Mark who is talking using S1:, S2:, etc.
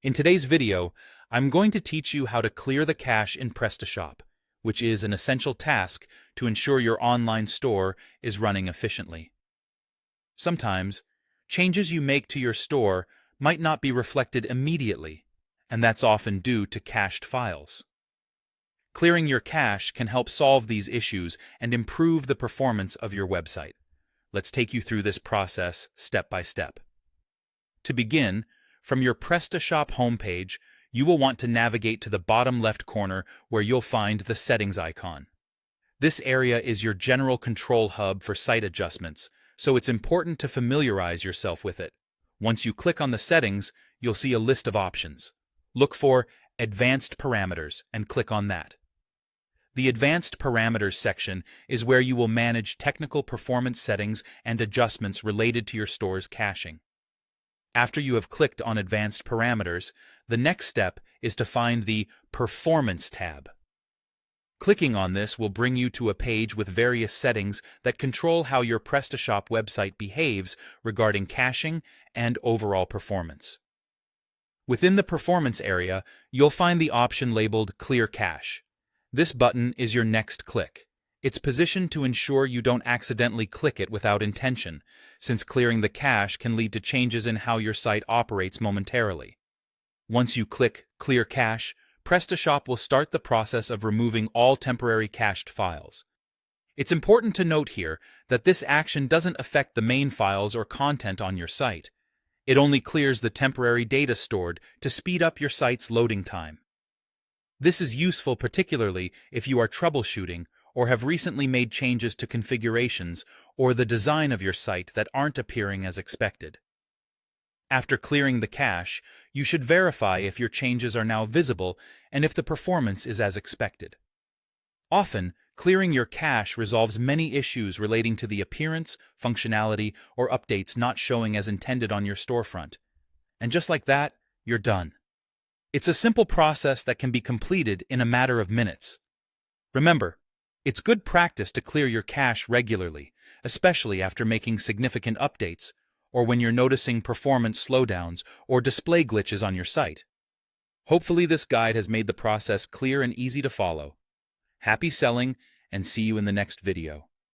S1: In today's video, I'm going to teach you how to clear the cache in Prestashop, which is an essential task to ensure your online store is running efficiently. Sometimes, changes you make to your store might not be reflected immediately, and that's often due to cached files. Clearing your cache can help solve these issues and improve the performance of your website. Let's take you through this process step by step. To begin, from your Prestashop homepage, you will want to navigate to the bottom left corner where you'll find the Settings icon. This area is your general control hub for site adjustments, so it's important to familiarize yourself with it. Once you click on the settings, you'll see a list of options. Look for Advanced Parameters and click on that. The Advanced Parameters section is where you will manage technical performance settings and adjustments related to your store's caching. After you have clicked on Advanced Parameters, the next step is to find the Performance tab. Clicking on this will bring you to a page with various settings that control how your Prestashop website behaves regarding caching and overall performance. Within the Performance area, you'll find the option labeled Clear Cache. This button is your next click. It's positioned to ensure you don't accidentally click it without intention, since clearing the cache can lead to changes in how your site operates momentarily. Once you click Clear Cache, Prestashop will start the process of removing all temporary cached files. It's important to note here that this action doesn't affect the main files or content on your site. It only clears the temporary data stored to speed up your site's loading time. This is useful particularly if you are troubleshooting or have recently made changes to configurations or the design of your site that aren't appearing as expected. After clearing the cache, you should verify if your changes are now visible and if the performance is as expected. Often, clearing your cache resolves many issues relating to the appearance, functionality, or updates not showing as intended on your storefront. And just like that, you're done. It's a simple process that can be completed in a matter of minutes. Remember, it's good practice to clear your cache regularly, especially after making significant updates, or when you're noticing performance slowdowns or display glitches on your site. Hopefully this guide has made the process clear and easy to follow. Happy selling, and see you in the next video.